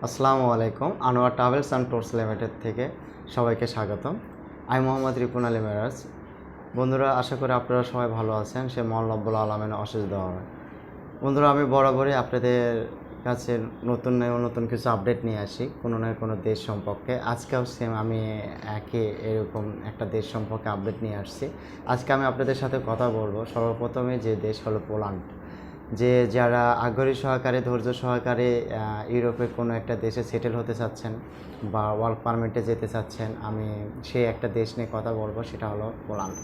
আসসালামু আলাইকুম। Anwar travels and tours limited থেকে সবাইকে স্বাগতম। আমি মোহাম্মদ রিপুন আলী মেরাজ। বন্ধুরা, আশা করি আপনারা সবাই ভালো আছেন। সে মহান রব্বুল আলামিনের অশেষ দোয়া। বন্ধুরা, আমি বরাবরই আপনাদের কাছে নতুন কিছু আপডেট নিয়ে আসি কোনো না কোনো দেশ সম্পর্কে। আজকেও সেম আমি এরকম একটা দেশ সম্পর্কে আপডেট নিয়ে আসছি। আজকে আমি আপনাদের সাথে কথা বলবো সর্বপ্রথমে যে দেশ হলো পোল্যান্ড। যারা আগ্রহী সহকারে ধৈর্য সহকারে ইউরোপের কোনো একটা দেশে সেটেল হতে চাচ্ছেন বা ওয়ার্ক পারমিটে যেতে চাচ্ছেন, আমি সেই একটা দেশ নিয়ে কথা বলবো, সেটা হলো পোল্যান্ড।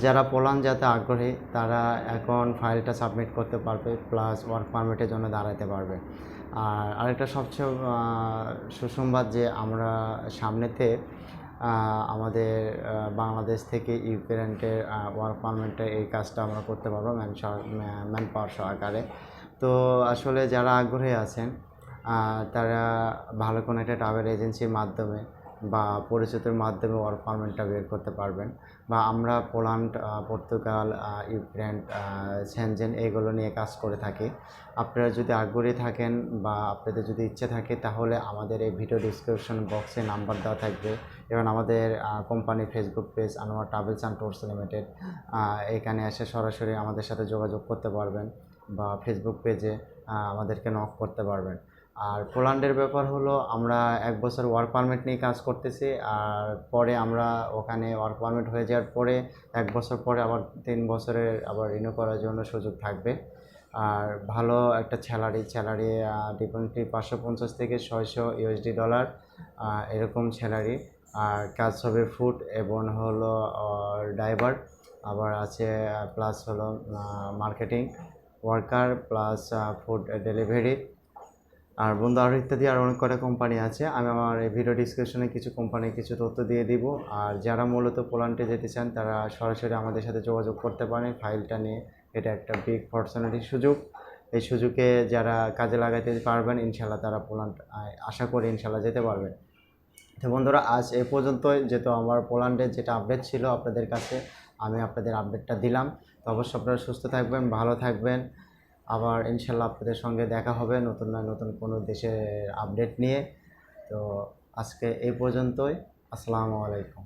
যারা পোল্যান্ড যাতে আগ্রহী তারা এখন ফাইলটা সাবমিট করতে পারবে, প্লাস ওয়ার্ক পারমিটের জন্য দাঁড়াতে পারবে। আর আরেকটা সবচেয়ে সুসংবাদ যে আমরা সামনেতে আমাদের বাংলাদেশ থেকে ইউক্রেনের ওয়ার্ক পারমিটের এই কাজটা আমরা করতে পারবো ম্যান পাওয়ার সহকারে। তো আসলে যারা আগ্রহী আছেন তারা ভালো কোনো একটা ট্রাভেল এজেন্সির মাধ্যমে বা পরিচিতির মাধ্যমে ওয়ার্ক পারমিটটা বের করতে পারবেন। বা আমরা পোল্যান্ড, পর্তুগাল, ইউক্রেন, সেনজেন এগুলো নিয়ে কাজ করে থাকি। আপনারা যদি আগ্রহী থাকেন বা আপনাদের যদি ইচ্ছে থাকে তাহলে আমাদের এই ভিডিও ডিসক্রিপশন বক্সে নাম্বার দেওয়া থাকবে এবং আমাদের কোম্পানির Facebook page Anwar travels and tours limited, এখানে এসে সরাসরি আমাদের সাথে যোগাযোগ করতে পারবেন বা ফেসবুক পেজে আমাদেরকে নক করতে পারবেন। আর পোল্যান্ডের ব্যাপার হলো আমরা 1 বছর ওয়ার্ক পারমিট নিয়ে কাজ করতেছি। আর পরে আমরা ওখানে ওয়ার্ক পারমিট হয়ে যাওয়ার পরে 1 বছর পরে আবার 3 বছরের আবার রিনিউ করার জন্য সুযোগ থাকবে। আর ভালো একটা স্যালারি ডিপেন্ডলি 550 থেকে 600 ইউএসডি ডলার এরকম স্যালারি। আর কাজ হবে ফুড এবং হলো ড্রাইভার, আবার আছে প্লাস হলো marketing worker, plus food delivery. আর বন্ধু, আরও ইত্যাদি আর অনেক কটা কোম্পানি আছে। আমি আমার এই ভিডিও ডিসক্রিপশনে কিছু কোম্পানির কিছু তথ্য দিয়ে দিব। আর যারা মূলত পোল্যান্ডে যেতে চান তারা সরাসরি আমাদের সাথে যোগাযোগ করতে পারেন ফাইলটা নিয়ে। এটা একটা বিগ অপরচুনিটি, সুযোগ। এই সুযোগে যারা কাজে লাগাতে পারবেন ইনশাল্লাহ তারা পোল্যান্ড আশা করি ইনশাল্লাহ যেতে পারবেন। তো বন্ধুরা, আজ এ পর্যন্তই। যেহেতু আমার পোল্যান্ডের যেটা আপডেট ছিল আপনাদের কাছে, আমি আপনাদের আপডেটটা দিলাম। তো অবশ্যই আপনারা সুস্থ থাকবেন, ভালো থাকবেন। আবার ইনশাল্লাহ আপনাদের সঙ্গে দেখা হবে নতুন কোনো দেশের আপডেট নিয়ে। তো আজকে এই পর্যন্তই। আসসালামু আলাইকুম।